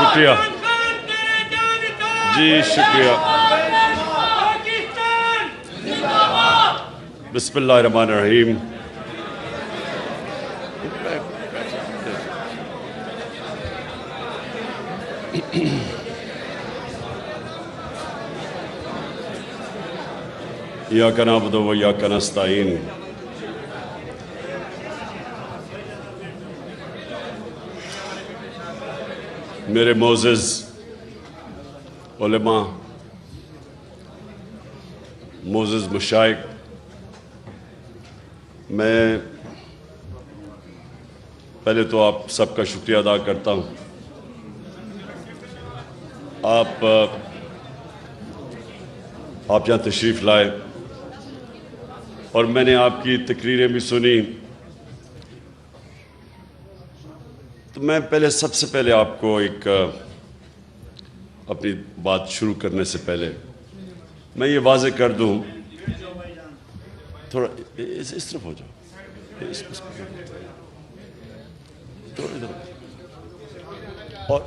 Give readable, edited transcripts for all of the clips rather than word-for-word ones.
شکریہ جی، شکریہ. بسم اللہ الرحمن الرحیم. ایاک نعبد و ایاک نستعین. میرے معزز علماء، معزز مشائخ، میں پہلے تو آپ سب کا شکریہ ادا کرتا ہوں. آپ یہاں تشریف لائے اور میں نے آپ کی تقریریں بھی سنی. تو میں سب سے پہلے آپ کو اپنی بات شروع کرنے سے پہلے میں یہ واضح کر دوں. تھوڑا اس طرف ہو جاؤ، اور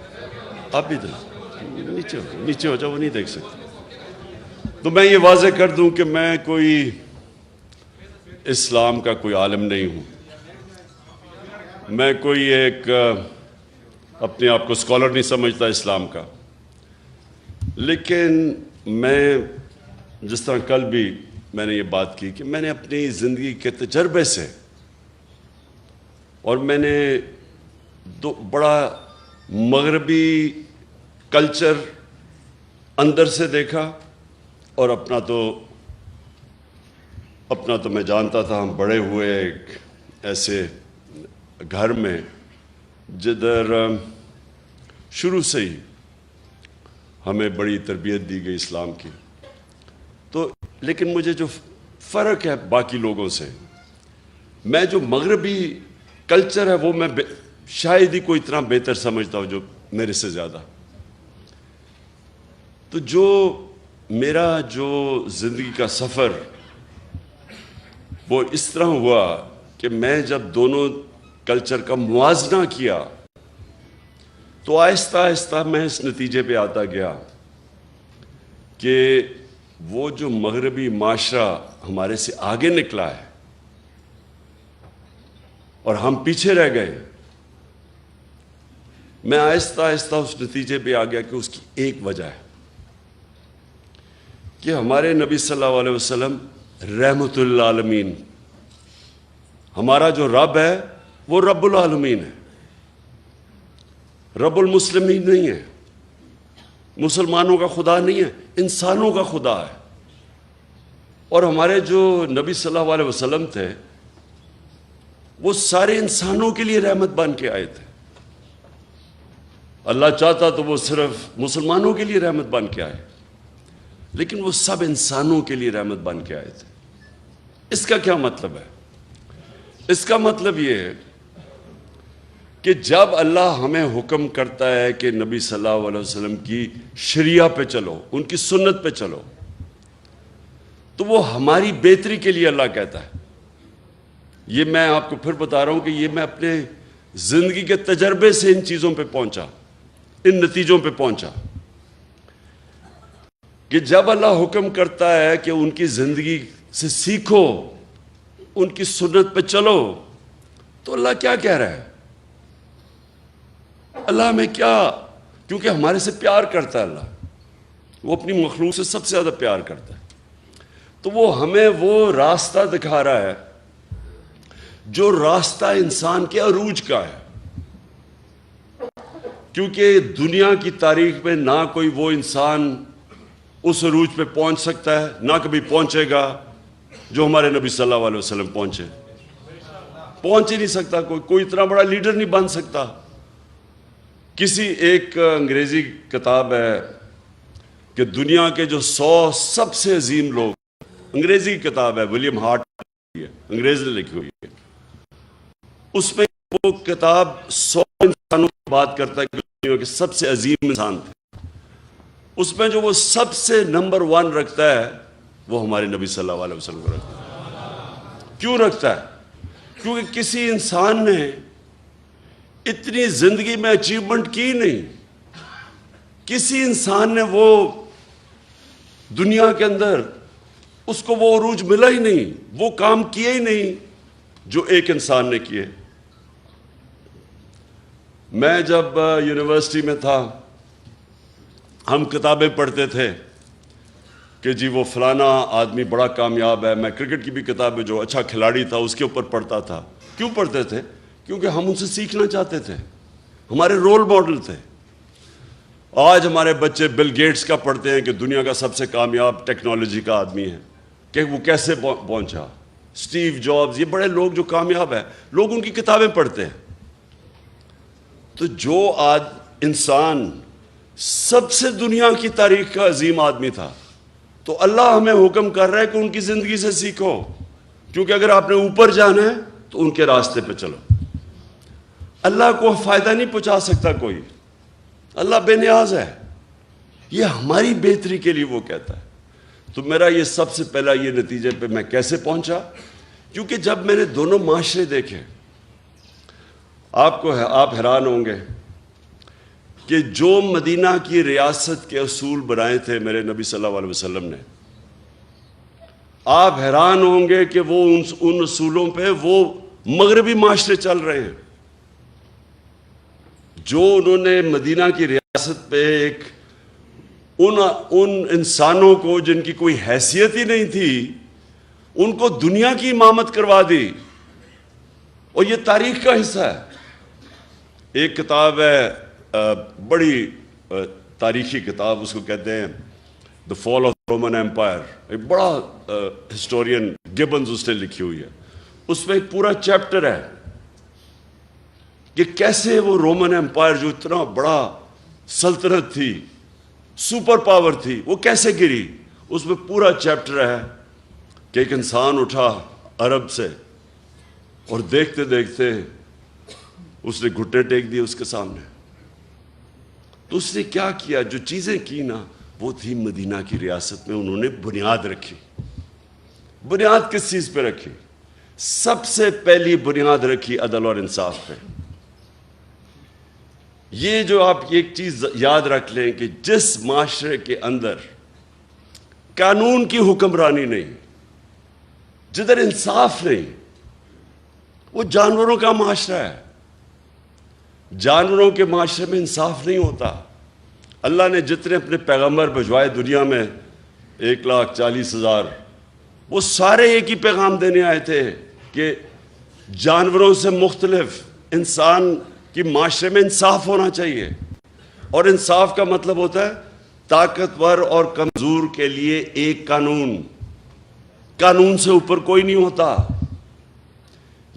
آپ بھی نیچے ہو جاؤ، وہ نہیں دیکھ سکتے. تو میں یہ واضح کر دوں کہ میں کوئی اسلام کا کوئی عالم نہیں ہوں. میں کوئی اپنے آپ کو اسکالر نہیں سمجھتا اسلام کا. لیکن میں جس طرح کل بھی میں نے یہ بات کی کہ میں نے اپنی زندگی کے تجربے سے، اور میں نے بڑا مغربی کلچر اندر سے دیکھا، اور اپنا تو میں جانتا تھا. ہم بڑے ہوئے ایک ایسے گھر میں جدھر شروع سے ہی ہمیں بڑی تربیت دی گئی اسلام کی. تو لیکن مجھے جو فرق ہے باقی لوگوں سے، میں جو مغربی کلچر ہے وہ میں شاید ہی کوئی اتنا بہتر سمجھتا ہوں جو میرے سے زیادہ. تو میرا زندگی کا سفر وہ اس طرح ہوا کہ میں جب دونوں کلچر کا موازنہ کیا تو آہستہ آہستہ میں اس نتیجے پہ آتا گیا کہ وہ جو مغربی معاشرہ ہمارے سے آگے نکلا ہے اور ہم پیچھے رہ گئے، میں آہستہ آہستہ اس نتیجے پہ آ گیا کہ اس کی ایک وجہ ہے کہ ہمارے نبی صلی اللہ علیہ وسلم رحمت للعالمین، ہمارا جو رب ہے وہ رب العالمین ہے، رب المسلمین نہیں ہے، مسلمانوں کا خدا نہیں ہے، انسانوں کا خدا ہے. اور ہمارے جو نبی صلی اللہ علیہ وسلم تھے وہ سارے انسانوں کے لیے رحمت بن کے آئے تھے. اللہ چاہتا تو وہ صرف مسلمانوں کے لیے رحمت بن کے آئے، لیکن وہ سب انسانوں کے لیے رحمت بن کے آئے تھے. اس کا کیا مطلب ہے؟ اس کا مطلب یہ ہے کہ جب اللہ ہمیں حکم کرتا ہے کہ نبی صلی اللہ علیہ وسلم کی شریعہ پہ چلو، ان کی سنت پہ چلو، تو وہ ہماری بہتری کے لیے اللہ کہتا ہے. یہ میں آپ کو پھر بتا رہا ہوں کہ یہ میں اپنے زندگی کے تجربے سے ان چیزوں پہ پہنچا، ان نتیجوں پہ پہنچا کہ جب اللہ حکم کرتا ہے کہ ان کی زندگی سے سیکھو، ان کی سنت پہ چلو، تو اللہ کیا کہہ رہا ہے؟ اللہ ہمیں کیونکہ ہمارے سے پیار کرتا ہے، اللہ وہ اپنی مخلوق سے سب سے زیادہ پیار کرتا ہے، تو وہ ہمیں وہ راستہ دکھا رہا ہے جو راستہ انسان کے عروج کا ہے. کیونکہ دنیا کی تاریخ میں نہ کوئی وہ انسان اس عروج پہ پہنچ سکتا ہے، نہ کبھی پہنچے گا جو ہمارے نبی صلی اللہ علیہ وسلم پہنچ ہی نہیں سکتا. کوئی اتنا بڑا لیڈر نہیں بن سکتا. کسی ایک انگریزی کتاب ہے کہ دنیا کے جو 100 سب سے عظیم لوگ، انگریزی کی کتاب ہے، ولیم ہارٹ انگریز نے لکھی ہوئی ہے. اس میں وہ کتاب 100 انسانوں کی بات کرتا ہے کہ دنیا کے سب سے عظیم انسان تھے. اس میں جو وہ سب سے نمبر 1 رکھتا ہے وہ ہمارے نبی صلی اللہ علیہ وسلم کو رکھتا ہے. کیوں رکھتا ہے؟ کیونکہ کسی انسان نے اتنی زندگی میں اچیومنٹ کی نہیں کسی انسان نے وہ دنیا کے اندر اس کو وہ عروج ملا ہی نہیں، وہ کام کیے ہی نہیں جو ایک انسان نے کیے۔ میں جب یونیورسٹی میں تھا ہم کتابیں پڑھتے تھے کہ جی وہ فلانا آدمی بڑا کامیاب ہے۔ میں کرکٹ کی بھی کتابیں، جو اچھا کھلاڑی تھا اس کے اوپر پڑھتا تھا۔ کیوں پڑھتے تھے؟ کیونکہ ہم ان سے سیکھنا چاہتے تھے، ہمارے رول ماڈل تھے۔ آج ہمارے بچے بل گیٹس کا پڑھتے ہیں کہ دنیا کا سب سے کامیاب ٹیکنالوجی کا آدمی ہے، کہ وہ کیسے پہنچا۔ اسٹیو جابز، یہ بڑے لوگ جو کامیاب ہیں، لوگ ان کی کتابیں پڑھتے ہیں۔ تو جو آج انسان سب سے دنیا کی تاریخ کا عظیم آدمی تھا، تو اللہ ہمیں حکم کر رہا ہے کہ ان کی زندگی سے سیکھو، کیونکہ اگر آپ نے اوپر جانا ہے تو ان کے راستے پہ چلو۔ اللہ کو فائدہ نہیں پہنچا سکتا کوئی، اللہ بے نیاز ہے، یہ ہماری بہتری کے لیے وہ کہتا ہے۔ تو میرا یہ سب سے پہلا یہ نتیجے پہ میں کیسے پہنچا، کیونکہ جب میں نے دونوں معاشرے دیکھے، آپ حیران ہوں گے کہ جو مدینہ کی ریاست کے اصول بنائے تھے میرے نبی صلی اللہ علیہ وسلم نے، آپ حیران ہوں گے کہ وہ ان اصولوں پہ وہ مغربی معاشرے چل رہے ہیں۔ جو انہوں نے مدینہ کی ریاست پہ ایک ان انسانوں کو جن کی کوئی حیثیت ہی نہیں تھی، ان کو دنیا کی امامت کروا دی، اور یہ تاریخ کا حصہ ہے۔ ایک کتاب ہے، بڑی تاریخی کتاب، اس کو کہتے ہیں دا فال آف رومن ایمپائر، ایک بڑا ہسٹورین گبنز اس نے لکھی ہوئی ہے۔ اس میں ایک پورا چیپٹر ہے کہ کیسے وہ رومن ایمپائر جو اتنا بڑا سلطنت تھی، سپر پاور تھی، وہ کیسے گری۔ اس میں پورا چیپٹر ہے کہ ایک انسان اٹھا عرب سے، اور دیکھتے دیکھتے اس نے گھٹنے ٹیک دیے اس کے سامنے۔ تو اس نے کیا کیا، جو چیزیں کی نا، وہ تھی مدینہ کی ریاست میں انہوں نے بنیاد رکھی۔ بنیاد کس چیز پہ رکھی؟ سب سے پہلی بنیاد رکھی عدل اور انصاف پہ۔ یہ جو آپ ایک چیز یاد رکھ لیں کہ جس معاشرے کے اندر قانون کی حکمرانی نہیں، جدھر انصاف نہیں، وہ جانوروں کا معاشرہ ہے۔ جانوروں کے معاشرے میں انصاف نہیں ہوتا۔ اللہ نے جتنے اپنے پیغمبر بھجوائے دنیا میں 1,40,000، وہ سارے ایک ہی پیغام دینے آئے تھے کہ جانوروں سے مختلف انسان کی معاشرے میں انصاف ہونا چاہیے۔ اور انصاف کا مطلب ہوتا ہے طاقتور اور کمزور کے لیے ایک قانون، قانون سے اوپر کوئی نہیں ہوتا۔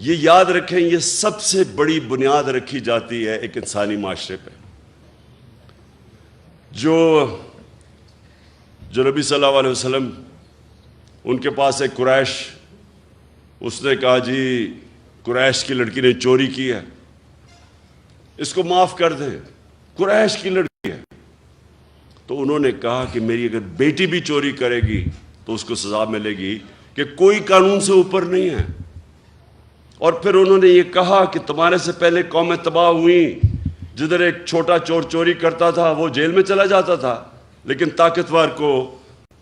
یہ یاد رکھیں، یہ سب سے بڑی بنیاد رکھی جاتی ہے ایک انسانی معاشرے پہ۔ جو نبی صلی اللہ علیہ وسلم، ان کے پاس ایک قریش، اس نے کہا جی قریش کی لڑکی نے چوری کی ہے، اس کو معاف کر دیں، قریش کی لڑکی ہے۔ تو انہوں نے کہا کہ میری اگر بیٹی بھی چوری کرے گی تو اس کو سزا ملے گی، کہ کوئی قانون سے اوپر نہیں ہے۔ اور پھر انہوں نے یہ کہا کہ تمہارے سے پہلے قومیں تباہ ہوئیں، جدھر ایک چھوٹا چور چوری کرتا تھا وہ جیل میں چلا جاتا تھا، لیکن طاقتور کو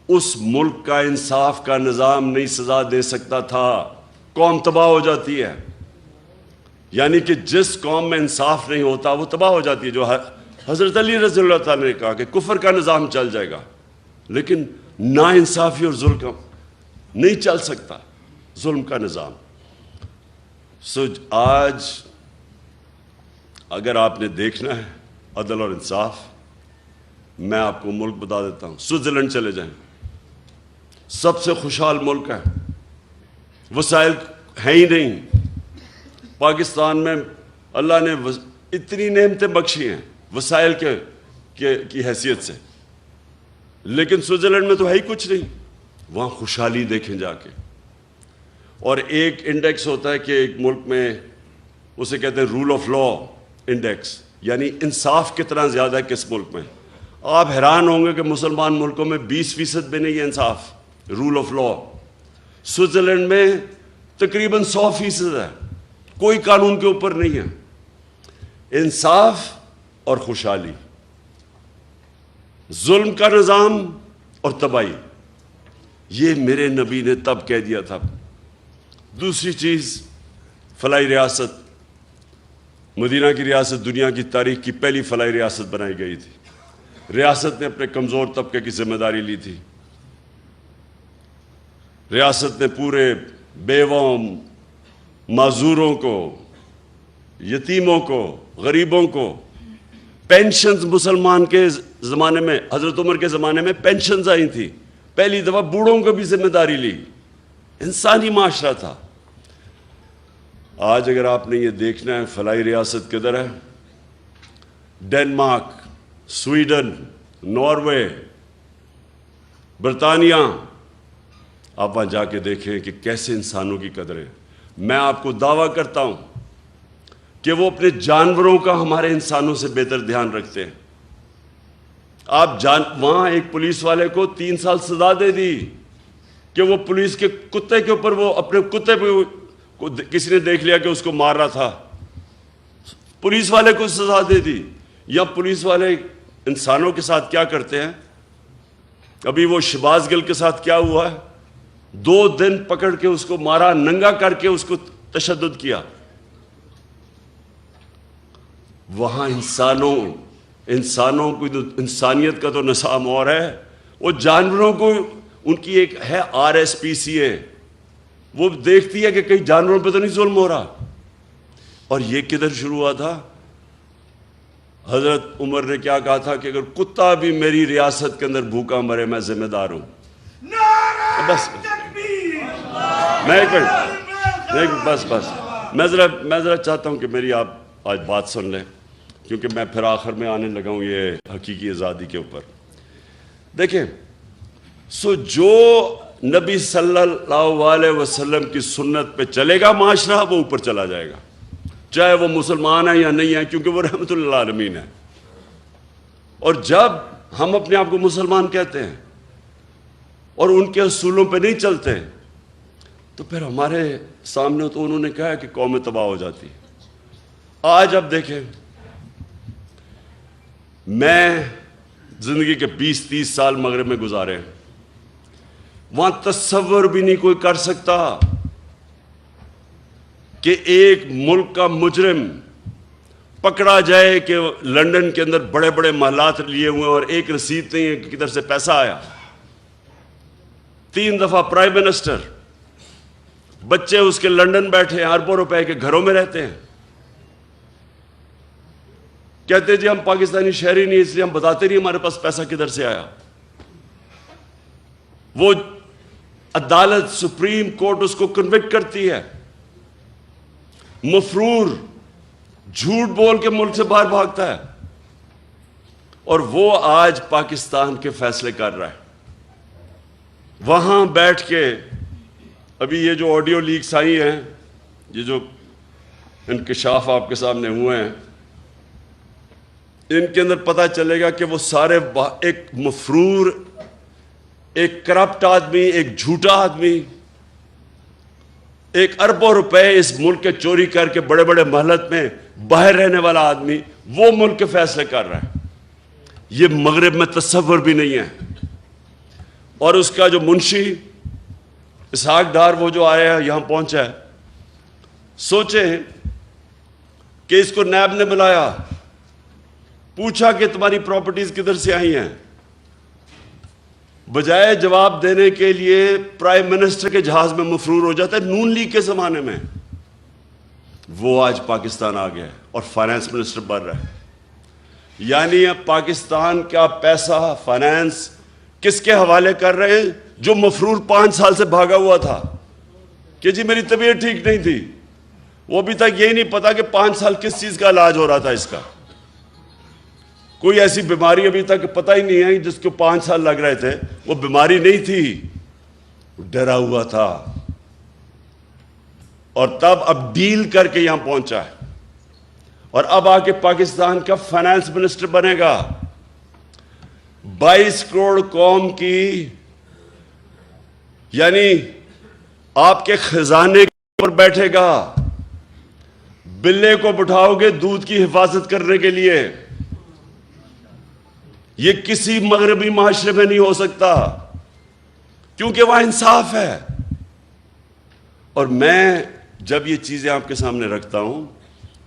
اس ملک کا انصاف کا نظام نہیں سزا دے سکتا تھا، قوم تباہ ہو جاتی ہے۔ یعنی کہ جس قوم میں انصاف نہیں ہوتا وہ تباہ ہو جاتی ہے۔ جو حضرت علی رضی اللہ تعالیٰ نے کہا کہ کفر کا نظام چل جائے گا، لیکن نا انصافی اور ظلم نہیں چل سکتا، ظلم کا نظام۔ آج اگر آپ نے دیکھنا ہے عدل اور انصاف، میں آپ کو ملک بتا دیتا ہوں، سوئٹزرلینڈ چلے جائیں، سب سے خوشحال ملک ہے، وسائل ہیں ہی نہیں۔ پاکستان میں اللہ نے اتنی نعمتیں بخشی ہیں وسائل کی حیثیت سے، لیکن سوئٹزرلینڈ میں تو ہے ہی کچھ نہیں۔ وہاں خوشحالی دیکھیں جا کے۔ اور ایک انڈیکس ہوتا ہے کہ ایک ملک میں، اسے کہتے ہیں رول آف لا انڈیکس، یعنی انصاف کتنا زیادہ ہے کس ملک میں۔ آپ حیران ہوں گے کہ مسلمان ملکوں میں 20% بھی نہیں ہے انصاف، رول آف لا۔ سوئٹزرلینڈ میں تقریباً 100% ہے، کوئی قانون کے اوپر نہیں ہے۔ انصاف اور خوشحالی، ظلم کا نظام اور تباہی، یہ میرے نبی نے تب کہہ دیا تھا۔ دوسری چیز، فلاحی ریاست، مدینہ کی ریاست دنیا کی تاریخ کی پہلی فلاحی ریاست بنائی گئی تھی۔ ریاست نے اپنے کمزور طبقے کی ذمہ داری لی تھی۔ ریاست نے پورے بیووں، معذوروں کو، یتیموں کو، غریبوں کو پینشنز، مسلمان کے زمانے میں، حضرت عمر کے زمانے میں پینشنز آئی تھی، پہلی دفعہ بوڑھوں کو بھی ذمہ داری لی۔ انسانی معاشرہ تھا۔ آج اگر آپ نے یہ دیکھنا ہے فلاحی ریاست کدھر ہے، ڈنمارک، سویڈن، ناروے، برطانیہ، آپ وہاں جا کے دیکھیں کہ کیسے انسانوں کی قدر ہے۔ میں آپ کو دعویٰ کرتا ہوں کہ وہ اپنے جانوروں کا ہمارے انسانوں سے بہتر دھیان رکھتے ہیں۔ وہاں ایک پولیس والے کو 3 سال سزا دے دی کہ وہ پولیس کے کتے کے اوپر، وہ اپنے کتے پہ کسی نے دیکھ لیا کہ اس کو مار رہا تھا، پولیس والے کو سزا دے دی۔ یا پولیس والے انسانوں کے ساتھ کیا کرتے ہیں؟ ابھی وہ شہباز گل کے ساتھ کیا ہوا ہے؟ 2 دن پکڑ کے اس کو مارا، ننگا کر کے اس کو تشدد کیا۔ وہاں انسانوں کو، انسانیت کا تو نظام اور ہے، وہ جانوروں کو، ان کی ایک ہے RSPCA، وہ دیکھتی ہے کہ کئی جانوروں پہ تو نہیں ظلم ہو رہا۔ اور یہ کدھر شروع ہوا تھا؟ حضرت عمر نے کیا کہا تھا کہ اگر کتا بھی میری ریاست کے اندر بھوکا مرے میں ذمہ دار ہوں۔ بس میں ذرا چاہتا ہوں کہ میری آپ آج بات سن لیں، کیونکہ میں پھر آخر میں آنے لگا ہوں یہ حقیقی آزادی کے اوپر۔ دیکھیں، جو نبی صلی اللہ علیہ وسلم کی سنت پہ چلے گا معاشرہ، وہ اوپر چلا جائے گا، چاہے وہ مسلمان ہے یا نہیں ہے، کیونکہ وہ رحمت للعالمین ہے۔ اور جب ہم اپنے آپ کو مسلمان کہتے ہیں اور ان کے اصولوں پہ نہیں چلتے، تو پھر ہمارے سامنے تو انہوں نے کہا ہے کہ قومیں تباہ ہو جاتی۔ آج اب دیکھیں، میں زندگی کے 20-30 سال مغرب میں گزارے، وہاں تصور بھی نہیں کوئی کر سکتا کہ ایک ملک کا مجرم پکڑا جائے کہ لندن کے اندر بڑے بڑے محلات لیے ہوئے اور ایک رسید نہیں ہے کہ کدھر سے پیسہ آیا۔ 3 دفعہ پرائم منسٹر، بچے اس کے لندن بیٹھے ہیں، اربوں روپے کے گھروں میں رہتے ہیں، کہتے جی ہم پاکستانی شہری نہیں، اس لیے ہم بتاتے نہیں ہمارے پاس پیسہ کدھر سے آیا۔ وہ عدالت، سپریم کورٹ اس کو کنوکٹ کرتی ہے، مفرور جھوٹ بول کے ملک سے باہر بھاگتا ہے، اور وہ آج پاکستان کے فیصلے کر رہا ہے۔ وہاں بیٹھ کے ابھی یہ جو آڈیو لیکس آئی ہیں، یہ جو انکشاف آپ کے سامنے ہوئے ہیں، ان کے اندر پتہ چلے گا کہ وہ سارے ایک مفرور، ایک کرپٹ آدمی، ایک جھوٹا آدمی، ایک اربوں روپے اس ملک کے چوری کر کے بڑے بڑے محلت میں باہر رہنے والا آدمی، وہ ملک کے فیصلے کر رہا ہے۔ یہ مغرب میں تصور بھی نہیں ہے۔ اور اس کا جو منشی اسحاق ڈار، وہ جو آیا ہے، یہاں پہنچا ہے، سوچیں کہ اس کو نیب نے بلایا، پوچھا کہ تمہاری پراپرٹیز کدھر سے آئی ہیں، بجائے جواب دینے کے لیے پرائم منسٹر کے جہاز میں مفرور ہو جاتا ہے۔ نون لیگ کے زمانے میں وہ آج پاکستان آ گیا ہے اور فائنانس منسٹر بن رہا ہے۔ یعنی اب پاکستان کا پیسہ، فائنانس کس کے حوالے کر رہے ہیں؟ جو مفرور 5 سال سے بھاگا ہوا تھا کہ جی میری طبیعت ٹھیک نہیں تھی، وہ ابھی تک یہی نہیں پتا کہ 5 سال کس چیز کا علاج ہو رہا تھا، اس کا کوئی ایسی بیماری ابھی تک پتہ ہی نہیں ہے جس کو 5 سال لگ رہے تھے، وہ بیماری نہیں تھی، ڈرا ہوا تھا، اور تب اب ڈیل کر کے یہاں پہنچا ہے، اور اب آ کے پاکستان کا فائنانس منسٹر بنے گا۔ 22 کروڑ قوم کی، یعنی آپ کے خزانے پر بیٹھے گا، بلے کو بٹھاؤ گے دودھ کی حفاظت کرنے کے لیے، یہ کسی مغربی معاشرے میں نہیں ہو سکتا، کیونکہ وہاں انصاف ہے۔ اور میں جب یہ چیزیں آپ کے سامنے رکھتا ہوں،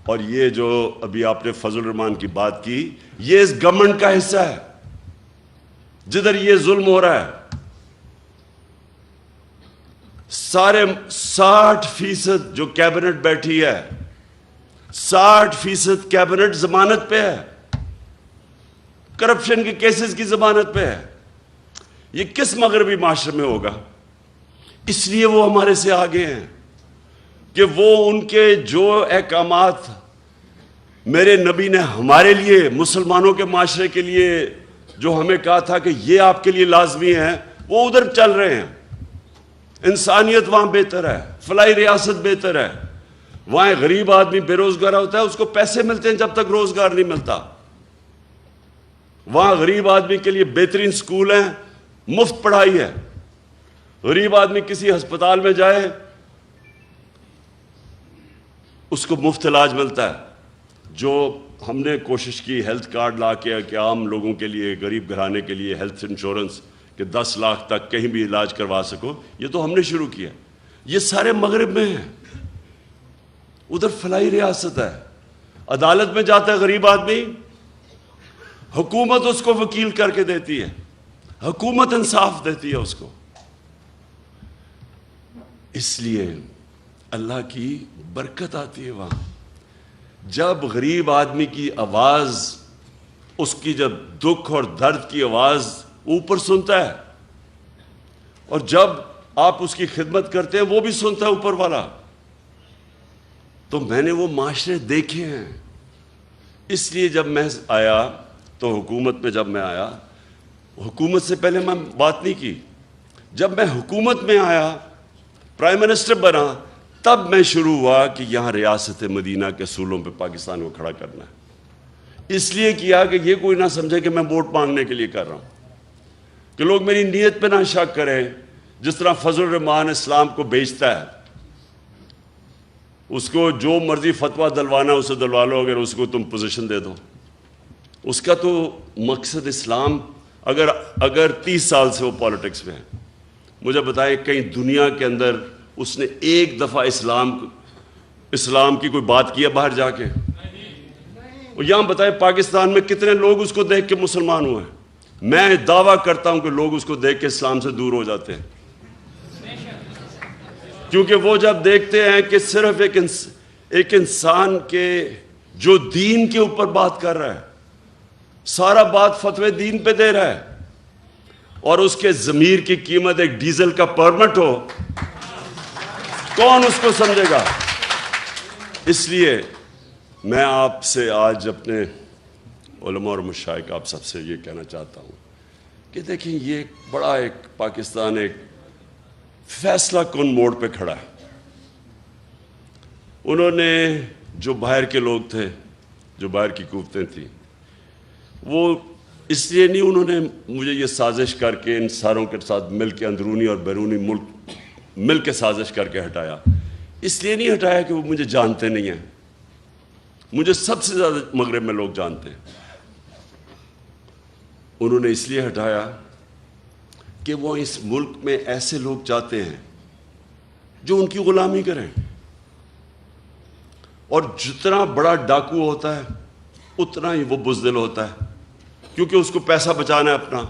اور یہ جو ابھی آپ نے فضل الرحمان کی بات کی، یہ اس گورنمنٹ کا حصہ ہے جدھر یہ ظلم ہو رہا ہے۔ سارے 60% جو کیبنٹ بیٹھی ہے، 60% کیبنٹ ضمانت پہ ہے، کرپشن کے کیسز کی ضمانت پہ ہے۔ یہ کس مغربی معاشرے میں ہوگا؟ اس لیے وہ ہمارے سے آگے ہیں کہ وہ ان کے جو احکامات میرے نبی نے ہمارے لیے، مسلمانوں کے معاشرے کے لیے جو ہمیں کہا تھا کہ یہ آپ کے لیے لازمی ہے، وہ ادھر چل رہے ہیں۔ انسانیت وہاں بہتر ہے، فلاحی ریاست بہتر ہے۔ وہاں غریب آدمی بے روزگار ہوتا ہے، اس کو پیسے ملتے ہیں جب تک روزگار نہیں ملتا۔ وہاں غریب آدمی کے لیے بہترین سکول ہیں، مفت پڑھائی ہے۔ غریب آدمی کسی ہسپتال میں جائے، اس کو مفت علاج ملتا ہے۔ جو ہم نے کوشش کی ہیلتھ کارڈ لا کے کہ عام لوگوں کے لیے، غریب گھرانے کے لیے ہیلتھ انشورنس کہ 10 لاکھ تک کہیں بھی علاج کروا سکو، یہ تو ہم نے شروع کیا۔ یہ سارے مغرب میں ہیں۔ ادھر فلاحی ریاست ہے، عدالت میں جاتا ہے غریب آدمی، حکومت اس کو وکیل کر کے دیتی ہے، حکومت انصاف دیتی ہے اس کو۔ اس لیے اللہ کی برکت آتی ہے وہاں۔ جب غریب آدمی کی آواز، اس کی جب دکھ اور درد کی آواز اوپر سنتا ہے، اور جب آپ اس کی خدمت کرتے ہیں وہ بھی سنتا ہے اوپر والا۔ تو میں نے وہ معاشرے دیکھے ہیں۔ اس لیے جب میں آیا تو حکومت میں جب میں آیا، حکومت سے پہلے میں بات نہیں کی۔ جب میں حکومت میں آیا، پرائم منسٹر بنا، تب میں شروع ہوا کہ یہاں ریاست مدینہ کے اصولوں پہ پاکستان کو کھڑا کرنا ہے۔ اس لیے کیا کہ یہ کوئی نہ سمجھے کہ میں ووٹ مانگنے کے لیے کر رہا ہوں، کہ لوگ میری نیت پہ نہ شک کریں۔ جس طرح فضل الرحمان اسلام کو بیچتا ہے، اس کو جو مرضی فتویٰ دلوانا اسے دلوا لو، اگر اس کو تم پوزیشن دے دو۔ اس کا تو مقصد اسلام، اگر 30 سال سے وہ پالیٹکس میں ہے، مجھے بتائیں کہیں دنیا کے اندر اس نے ایک دفعہ اسلام کی کوئی بات کی ہے باہر جا کے؟ اور یہاں بتائیں پاکستان میں کتنے لوگ اس کو دیکھ کے مسلمان ہوئے ہیں؟ میں دعویٰ کرتا ہوں کہ لوگ اس کو دیکھ کے اسلام سے دور ہو جاتے ہیں، کیونکہ وہ جب دیکھتے ہیں کہ صرف ایک انسان کے جو دین کے اوپر بات کر رہا ہے، سارا بات فتوے دین پہ دے رہا ہے، اور اس کے ضمیر کی قیمت ایک ڈیزل کا پرمٹ ہو، کون اس کو سمجھے گا؟ اس لیے میں آپ سے آج اپنے علماء اور مشائخ آپ سب سے یہ کہنا چاہتا ہوں کہ دیکھیں، یہ ایک پاکستان ایک فیصلہ کن موڑ پہ کھڑا ہے۔ انہوں نے جو باہر کے لوگ تھے، جو باہر کی قوتیں تھیں، وہ اس لیے نہیں انہوں نے مجھے یہ سازش کر کے ان ساروں کے ساتھ مل کے اندرونی اور بیرونی ملک مل کے سازش کر کے ہٹایا۔ اس لیے نہیں ہٹایا کہ وہ مجھے جانتے نہیں ہیں۔ مجھے سب سے زیادہ مغرب میں لوگ جانتے ہیں۔ انہوں نے اس لیے ہٹایا کہ وہ اس ملک میں ایسے لوگ چاہتے ہیں جو ان کی غلامی کریں، اور جتنا بڑا ڈاکو ہوتا ہے اتنا ہی وہ بزدل ہوتا ہے، کیونکہ اس کو پیسہ بچانا ہے اپنا۔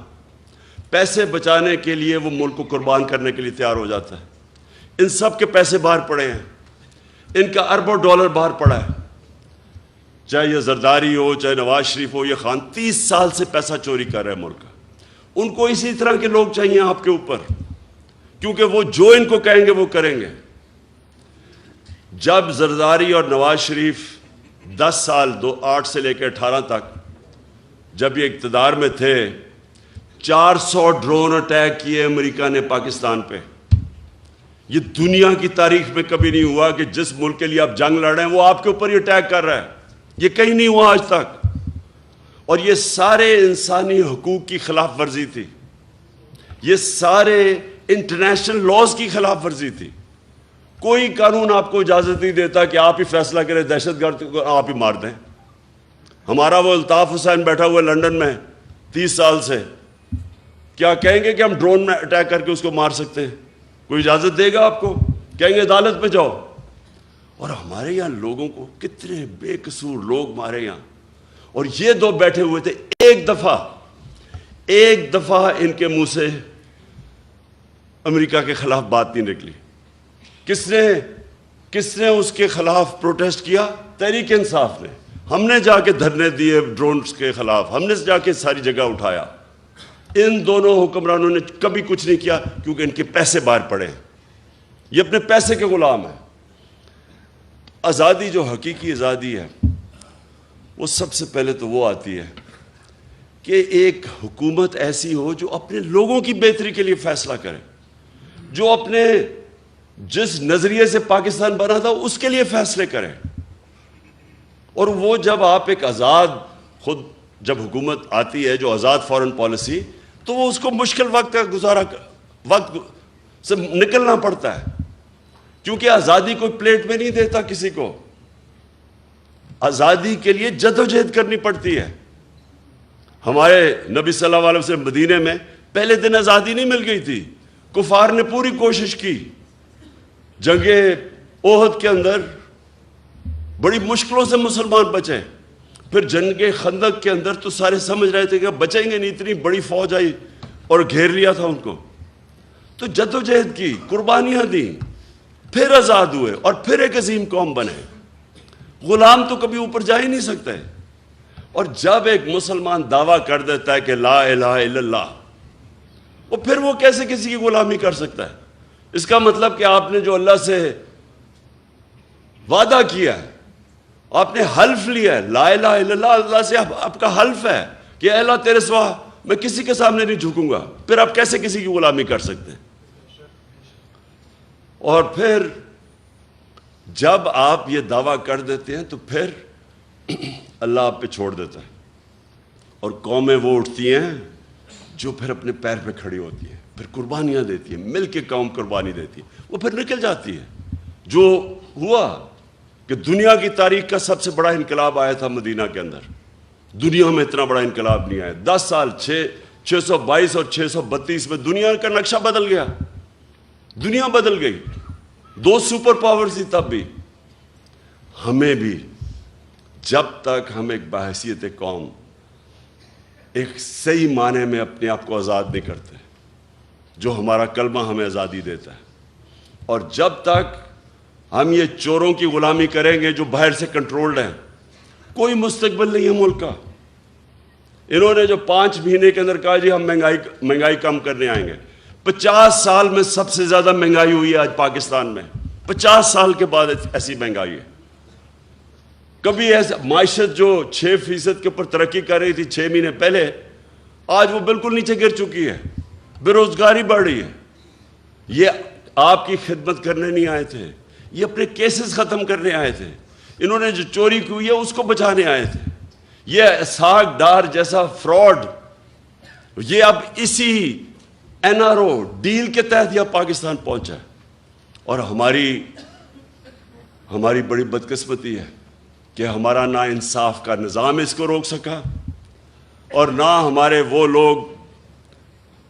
پیسے بچانے کے لیے وہ ملک کو قربان کرنے کے لیے تیار ہو جاتا ہے۔ ان سب کے پیسے باہر پڑے ہیں، ان کا اربوں ڈالر باہر پڑا ہے، چاہے یہ زرداری ہو، چاہے نواز شریف ہو، یہ خان 30 سال سے پیسہ چوری کر رہے ہیں ملک کا۔ ان کو اسی طرح کے لوگ چاہیے آپ کے اوپر، کیونکہ وہ جو ان کو کہیں گے وہ کریں گے۔ جب زرداری اور نواز شریف 10 سال 8 سے لے کے 18 تک جب یہ اقتدار میں تھے، 400 ڈرون اٹیک کیے امریکہ نے پاکستان پہ۔ یہ دنیا کی تاریخ میں کبھی نہیں ہوا کہ جس ملک کے لیے آپ جنگ لڑ رہے ہیں وہ آپ کے اوپر ہی اٹیک کر رہا ہے۔ یہ کہیں نہیں ہوا آج تک، اور یہ سارے انسانی حقوق کی خلاف ورزی تھی، یہ سارے انٹرنیشنل لاز کی خلاف ورزی تھی۔ کوئی قانون آپ کو اجازت نہیں دیتا کہ آپ ہی فیصلہ کریں دہشت گرد کو آپ ہی مار دیں۔ ہمارا وہ الطاف حسین بیٹھا ہوا ہے لنڈن میں، 30 سال سے. کیا کہیں گے کہ ہم ڈرون میں اٹیک کر کے اس کو مار سکتے ہیں؟ کوئی اجازت دے گا آپ کو؟ کہیں گے عدالت پہ جاؤ. اور ہمارے یہاں لوگوں کو کتنے بے قصور لوگ مارے یہاں. اور یہ دو بیٹھے ہوئے تھے, ایک دفعہ ان کے منہ سے امریکہ کے خلاف بات نہیں نکلی. کس نے اس کے خلاف پروٹیسٹ کیا؟ تحریک انصاف نے. ہم نے جا کے دھرنے دیے ڈرونز کے خلاف, ہم نے جا کے ساری جگہ اٹھایا. ان دونوں حکمرانوں نے کبھی کچھ نہیں کیا, کیونکہ ان کے پیسے باہر پڑے ہیں, یہ اپنے پیسے کے غلام ہیں. آزادی جو حقیقی آزادی ہے وہ سب سے پہلے تو وہ آتی ہے کہ ایک حکومت ایسی ہو جو اپنے لوگوں کی بہتری کے لیے فیصلہ کرے, جو اپنے جس نظریے سے پاکستان بنا تھا اس کے لیے فیصلے کرے. اور وہ جب آپ ایک آزاد, خود جب حکومت آتی ہے جو آزاد فارن پالیسی, تو وہ اس کو مشکل وقت سے نکلنا پڑتا ہے, کیونکہ آزادی کوئی پلیٹ میں نہیں دیتا کسی کو. آزادی کے لیے جدوجہد کرنی پڑتی ہے. ہمارے نبی صلی اللہ علیہ وسلم مدینے میں پہلے دن آزادی نہیں مل گئی تھی. کفار نے پوری کوشش کی. جنگ احد کے اندر بڑی مشکلوں سے مسلمان بچے. پھر جنگ خندق کے اندر تو سارے سمجھ رہے تھے کہ بچیں گے نہیں, اتنی بڑی فوج آئی اور گھیر لیا تھا ان کو. تو جدوجہد کی, قربانیاں دیں, پھر آزاد ہوئے اور پھر ایک عظیم قوم بنے. غلام تو کبھی اوپر جا ہی نہیں سکتے. اور جب ایک مسلمان دعویٰ کر دیتا ہے کہ لا الہ الا اللہ, وہ پھر وہ کیسے کسی کی غلامی کر سکتا ہے؟ اس کا مطلب کہ آپ نے جو اللہ سے وعدہ کیا ہے, آپ نے حلف لیا ہے, لا الہ الا اللہ, اللہ سے آپ کا حلف ہے کہ اے اللہ تیرے سوا میں کسی کے سامنے نہیں جھکوں گا, پھر آپ کیسے کسی کی غلامی کر سکتے ہیں؟ اور پھر جب آپ یہ دعویٰ کر دیتے ہیں تو پھر اللہ آپ پہ چھوڑ دیتا ہے, اور قومیں وہ اٹھتی ہیں جو پھر اپنے پیر پہ کھڑی ہوتی ہیں, پھر قربانیاں دیتی ہیں, مل کے قوم قربانی دیتی ہے, وہ پھر نکل جاتی ہے. جو ہوا کہ دنیا کی تاریخ کا سب سے بڑا انقلاب آیا تھا مدینہ کے اندر. دنیا میں اتنا بڑا انقلاب نہیں آیا. 10 سال 622 اور 632 میں دنیا کا نقشہ بدل گیا, دنیا بدل گئی. 2 سپر پاورز تھی تب بھی. ہمیں بھی جب تک ہم ایک بحیثیت قوم ایک صحیح معنی میں اپنے آپ کو آزاد نہیں کرتے, جو ہمارا کلمہ ہمیں آزادی دیتا ہے, اور جب تک ہم یہ چوروں کی غلامی کریں گے جو باہر سے کنٹرولڈ ہیں, کوئی مستقبل نہیں ہے ملک کا. انہوں نے جو 5 مہینے کے اندر کہا جی ہم مہنگائی کم کرنے آئیں گے. 50 سال میں سب سے زیادہ مہنگائی ہوئی ہے آج پاکستان میں. 50 سال کے بعد ایسی مہنگائی ہے. کبھی ایسا معیشت جو 6% کے اوپر ترقی کر رہی تھی 6 مہینے پہلے, آج وہ بالکل نیچے گر چکی ہے. بے روزگاری بڑھ رہی ہے. یہ آپ کی خدمت کرنے نہیں آئے تھے, یہ اپنے کیسز ختم کرنے آئے تھے. انہوں نے جو چوری کی ہے اس کو بچانے آئے تھے. یہ اسحاق ڈار جیسا فراڈ, یہ اب اسی NRO ڈیل کے تحت یہ پاکستان پہنچا ہے. اور ہماری بڑی بدقسمتی ہے کہ ہمارا نا انصاف کا نظام اس کو روک سکا, اور نہ ہمارے وہ لوگ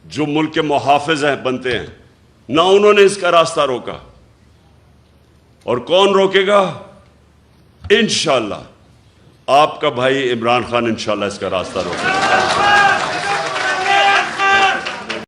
جو ملک کے محافظ ہیں بنتے ہیں, نہ انہوں نے اس کا راستہ روکا. اور کون روکے گا؟ انشاءاللہ آپ کا بھائی عمران خان انشاءاللہ اس کا راستہ روکے گا.